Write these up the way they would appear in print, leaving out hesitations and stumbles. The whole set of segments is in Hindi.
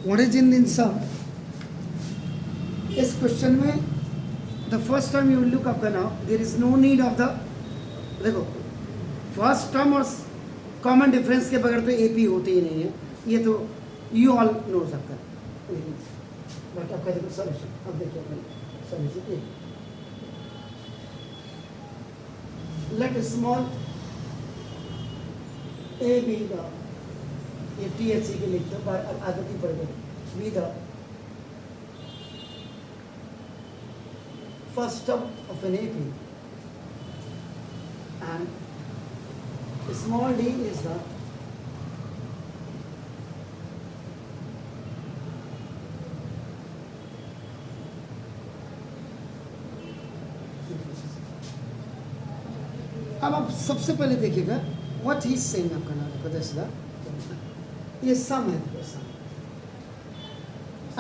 origin in sum, इस क्वेश्चन में the first term you look up now, there is no need of the, देखो फर्स्ट टर्म और कॉमन डिफरेंस के बगैर तो एपी होते ही नहीं है, ये तो यू ऑल नो सकता है। बट आपका देखो सॉल्यूशन, अब देखिए solution, let small A be the, ये टी एच सी के लिखते हो, आदत ही पड़ गई, be the first term of an AP, and small d is the अब आप सबसे पहले देखिएगा व्हाट ही सेइंग, आपका नाम देखो दसदा, ये सम है, देखो सम,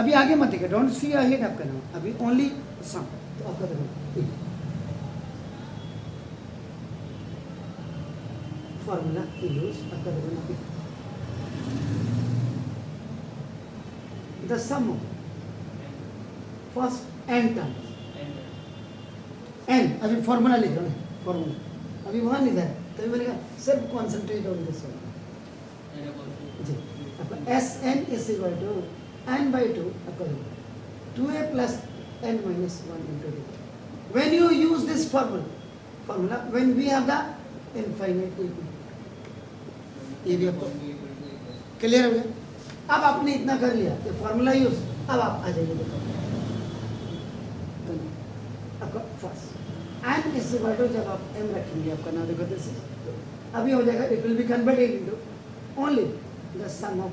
अभी आगे मत देखिए, डोंट सी अहेड आपका नाम, अभी ओनली सम। तो आपका देखो फॉर्मूला यूज, आपका देखो the sum of first N term, N अभी फॉर्मूला लिख रहा हूँ, फॉर्मूला अभी वहाँ नहीं था, तो मैंने कहा सिर्फ कॉन्सेंट्रेट ऑन दिस वन जी। आपका S N is equal to N by two, आपका देखो 2a plus n minus 1 into d. When you use this formula, when we have the infinite AP, ये भी आपको क्लियर हो गया। अब आपने इतना कर लिया, ये फॉर्मूला यूज, अब आप आ जाइए देखो, आपका first N is equal to, जब आप m रखेंगे आपका नाम देखो दिस, अभी हो जाएगा, it will be converted into only the sum of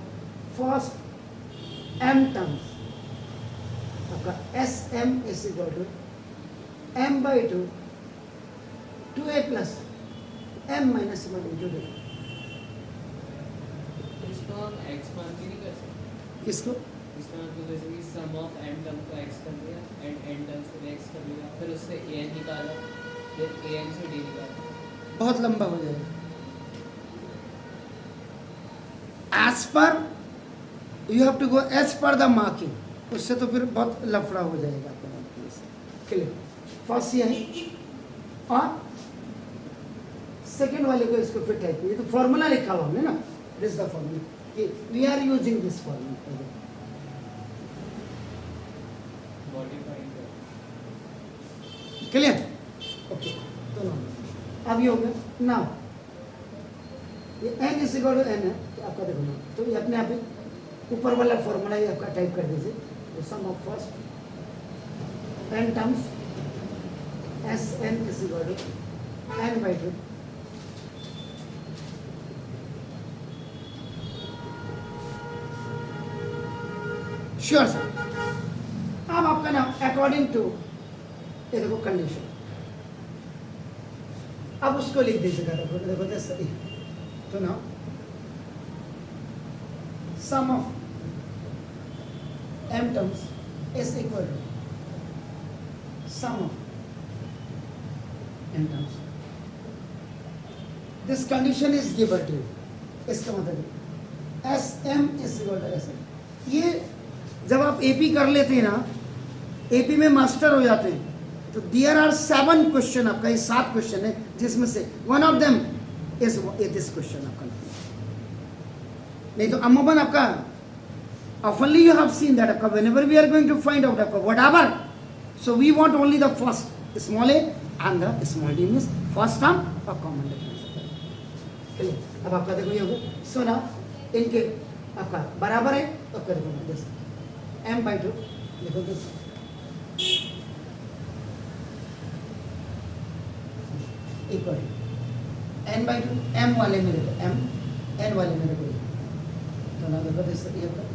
first m terms, आपका S M is equal to M by two 2a plus m minus 1 into D. इसको हम x मान के नहीं कर सकते, किसको? इसका मतलब जैसे कि सम ऑफ n टर्म को x कर दिया एंड n टर्म्स को x कर दिया, फिर उससे an निकाला, फिर an से d निकाला, बहुत लंबा हो जाएगा। As per you have to go as per the marking, उससे तो फिर बहुत लफड़ा हो जाएगा आपका क्लियर। फर्स्ट ये है, और सेकेंड वाले को इसको फिर टाइप, ये तो फॉर्मूला लिखा हुआ हमने ना, दिस द फॉर्मूला, कि we are using this formula, clear okay. तो अब ये हो गया नाउ, ये n is equal to n है, तो आपका देखो ना, तो ये अपने आप ही ऊपर वाला फॉर्मूला ही आपका टाइप कर दीजिए, the sum of first n terms s n is equal to n by 2 sure sir. अब आपका नाम अकॉर्डिंग टू, ये देखो कंडीशन, अब उसको लिख दीजिएगा, देखो सही, तो ना सम of m terms is equal to sum of n terms. This condition is given to you. इसका मतलब sm is equal to sm। ये जब आप AP कर लेते हैं ना, AP में मास्टर हो जाते हैं, तो देयर आर 7 क्वेश्चन, आपका ये 7 क्वेश्चन है, जिसमें से one of them is this question आपका। नहीं तो अमूमन आपका oftenly you have seen that whenever we are going to find out whatever, so we want only the first small a and the small d, means first term or common difference। अब आपका देखो ये हो गया, सो ना इनके आपका बराबर है, तो आपका देखो दिस m by 2, देखो this equal n by 2, m वाले में देखो m, n वाले में देखो, तो ना देखो दिस ये होगा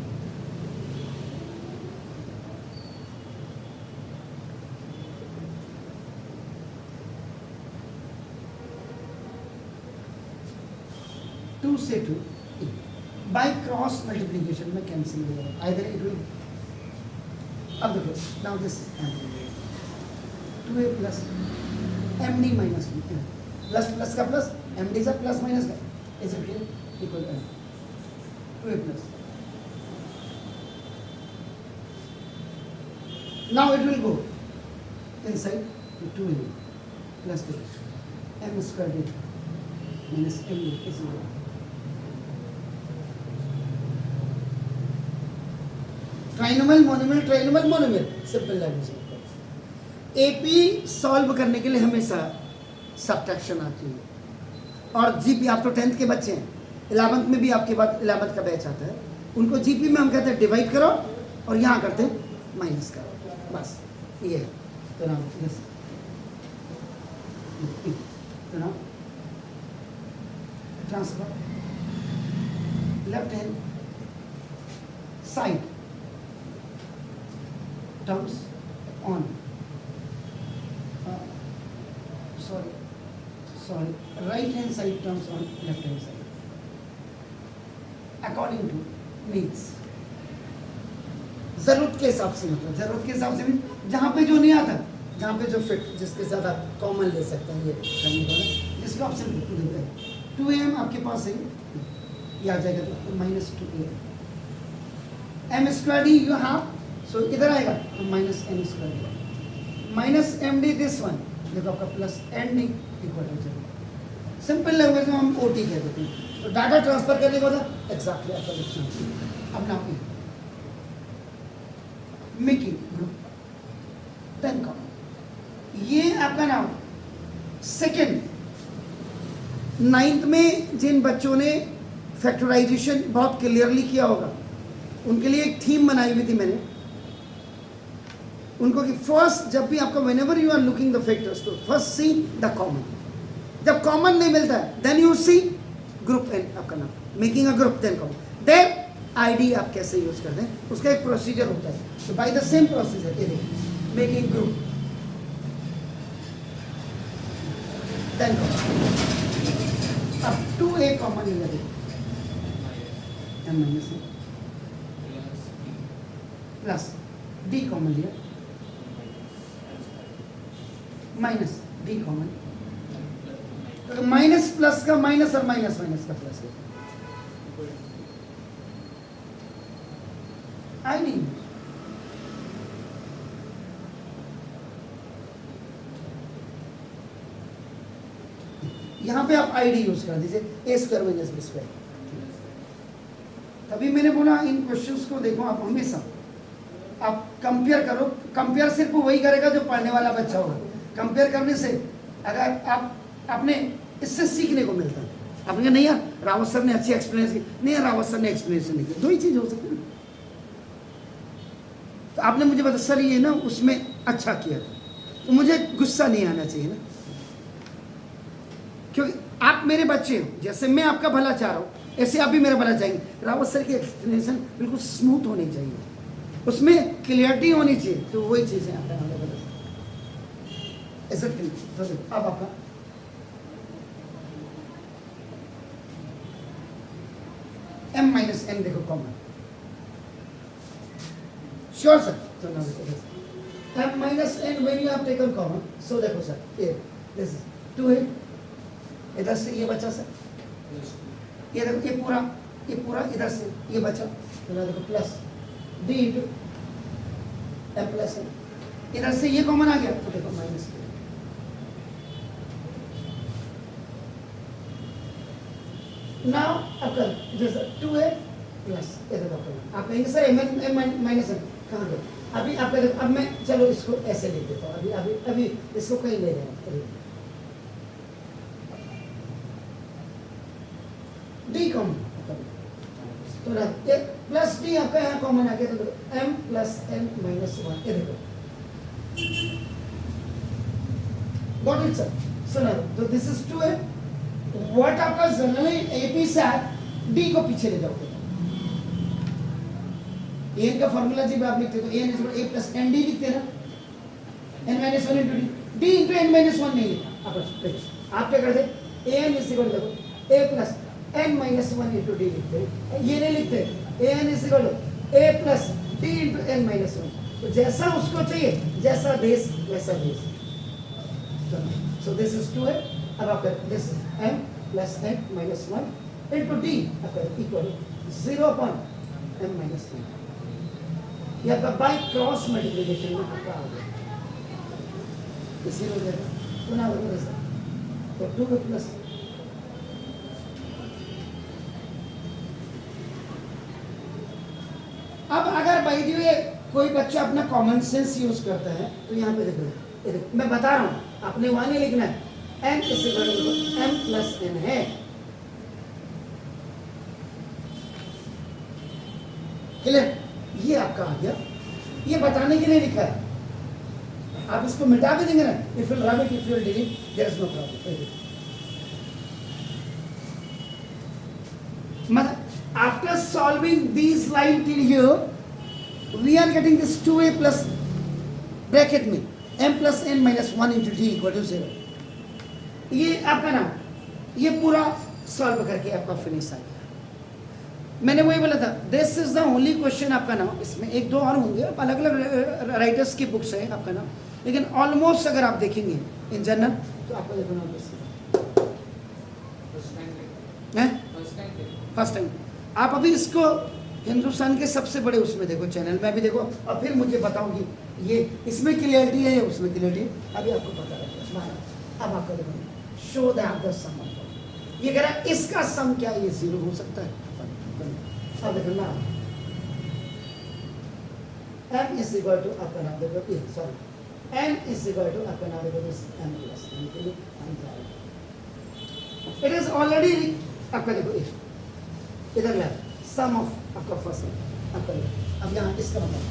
2 से 2 बाय क्रॉस मल्टीप्लिकेशन में कैंसिल हो जाएगा, आइदर इट विल, अब देखो now this 2a plus md minus plus plus का प्लस md से प्लस माइनस का is equal to 2a plus Now it will go inside to 2m plus this m square d minus m is 0. Trinomial monomial trinomial monomial simple language में। एपी सॉल्व करने के लिए हमेशा सब्ट्रैक्शन आती है। और जीपी, आप तो 10th के बच्चे हैं, 11th में भी आपके बाद 11th का बैच आता है, उनको जीपी में हम कहते हैं डिवाइड करो और यहाँ करते हैं माइनस करो, बस ये है। तो नाम transfer left hand side terms on sorry right hand side terms on left hand side according to needs। जरूरत के हिसाब से, मतलब जरूरत के हिसाब से भी, जहाँ पे जो नहीं आता, जहाँ पे जो फिट, जिसके साथ आप कॉमन ले सकते हैं, ये करने वाला जिसका ऑप्शन देते हैं। 2am आपके पास है, ये आ जाएगा तो -2am m square d you have, सो इधर आएगा तो minus M square minus M D this one, देखो आपका plus N D equal to 0। Simple language में हम ओ टी कह देते हैं। तो डाटा ट्रांसफर करने को एग्जैक्टली आपका लिखना है। अब नाम मिकी ग्रुप 10 का ये आपका नाम सेकेंड 9th में जिन बच्चों ने फैक्टराइजेशन बहुत क्लियरली किया होगा, उनके लिए एक थीम बनाई हुई थी मैंने उनको कि फर्स्ट जब भी आपका whenever you are looking the factors तो फर्स्ट सी द कॉमन, जब कॉमन नहीं मिलता है then you see group N, आपका नाम making a group then common, then आईडी आप कैसे यूज करते हैं उसका एक प्रोसीजर होता है। तो बाय द सेम प्रोसीजर ये देखिए मेकिंग ग्रुप देन कॉमन, अब 2a कॉमन लिया देखिए M minus plus D common लिया माइनस डी कॉमन, तो माइनस प्लस का माइनस और माइनस माइनस का प्लस है। आई नहीं यहां पे आप आईडी यूज कर दीजिए ए स्क्वायर माइनस बी स्क्वायर। तभी मैंने बोला इन क्वेश्चंस को देखो आप हमेशा आप कंपेयर करो। कंपेयर सिर्फ वही करेगा जो पढ़ने वाला बच्चा होगा। कंपेयर करने से अगर आपने इससे सीखने को मिलता है। आपने कहा नहीं यार रावत सर ने अच्छी एक्सप्लेनेशन की, नहीं यार रावत सर ने एक्सप्लेनेशन नहीं की, दो ही चीज हो सकती है। तो आपने मुझे बताया सर ये ना उसमें अच्छा किया था, तो मुझे गुस्सा नहीं आना चाहिए ना, क्योंकि आप मेरे बच्चे हो, जैसे मैं आपका भला चाह रहा हूँ ऐसे आप भी मेरा भला चाहेंगे। रावत सर की एक्सप्लेनेशन बिल्कुल स्मूथ होनी चाहिए, उसमें क्लियरिटी होनी चाहिए, तो वही चीज़ें आपका ऐसा। अब आपका m माइनस n देखो कॉमन, श्योर सर। तो now m minus n when you have taken common, so देखो सर ये दिस इज 2 है, इधर से ये बचा सर, ये देखो ये पूरा इधर से ये बचा, तो देखो plus d into m plus n, इधर से ये कॉमन आ गया तो देखो माइनस। नाउ आपका जैसे 2a प्लस ये देखो आप कहेंगे सर m माइनस n कहाँ गया? अभी आपका देखो, अब मैं चलो इसको ऐसे लिख देता हूँ, अभी इसको कहीं ले जाए d कॉमन, तो ना ये प्लस d आपका यहाँ कॉमन आ गया, तो m प्लस n माइनस 1 ये देखो गॉट इट सर। सुना तो दिस इज 2a, व्हाट आपका जनरली AP से d को पीछे ले जाओगे, an का फॉर्मूला जब आप लिखते तो an a plus n d लिखते ना, n minus 1 into d into n minus 1 नहीं लिखा आप क्या करते an is equal to a plus n minus 1 into d लिखते, ये नहीं लिखते an is equal to a plus d into n minus 1। तो जैसा उसको चाहिए, जैसा देश वैसा देश। सो दिस इज 2a, अब आपका this m plus n minus 1 into d आपका इक्वल 0 अपॉन m माइनस 1। ये आपका बाई क्रॉस मल्टीप्लिकेशन में आपका आ गया, इसी हो जाएगा तो ना बदल सर, तो 2 प्लस अब अगर बाई द वे कोई बच्चा अपना कॉमन सेंस यूज करता है तो यहाँ पे देखो, ये देखो मैं बता रहा हूँ, आपने वहां नहीं लिखना है, n is equal to m plus n है, क्लियर, ये आपका आ गया, ये बताने के लिए लिखा है, आप इसको मिटा भी देंगे ना, if you rub it, if you delete, there is no problem. मतलब after solving these line till here, we are getting this 2a plus bracket में m plus n minus 1 into d equal to 0। ये आपका ना, ये पूरा सॉल्व करके आपका फिनिश आ गया। मैंने वही बोला था, this is the only question आपका ना, इसमें एक दो और होंगे, अलग अलग राइटर्स की बुक्स है आपका ना, लेकिन ऑलमोस्ट अगर आप देखेंगे इन जनरल तो आपको देखना फर्स्ट टाइम आप अभी इसको हिंदुस्तान के सबसे बड़े उसमें देखो, चैनल में भी देखो, और फिर मुझे बताओगी ये इसमें क्लियरिटी है या उसमें क्लियरिटी है, अभी आपको पता लगेगा। अब आपका देखो, show that the sum of, ये कह रहा है इसका सम क्या है, ये 0 हो सकता है। अब देखो ना, m इज इक्वल टू आपका नाम देखो, sorry n is equal to आपका नाम देखो m प्लस n के लिए इट इज ऑलरेडी आपका देखो इधर ले सम ऑफ आपका फर्स्ट आपका, अब यहाँ इसका मतलब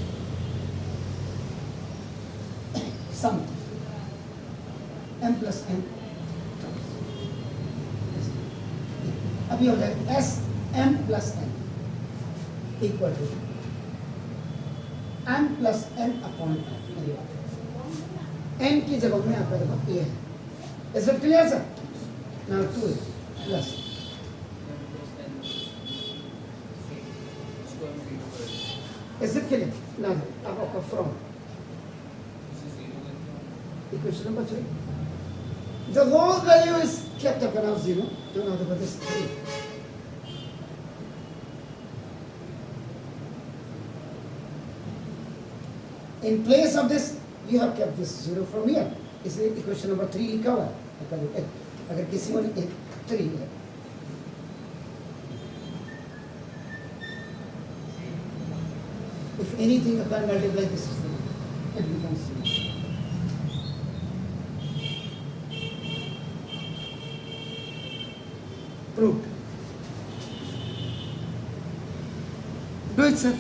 सम m प्लस n, अभी हो जाएगा s m plus n equal to m plus n upon n की जगह में आपका देखो ये है, is it clear sir? Now 2 plus is it clear? Now, अब from equation number 3, the whole value is kept up around 0. So now the is 3. In place of this, you have kept this 0 from here. इसलिए equation number 3 लिखा हुआ है। अगर किसी को 3 है, if anything upon multiply this, it becomes 0. Proved. Do it, sir.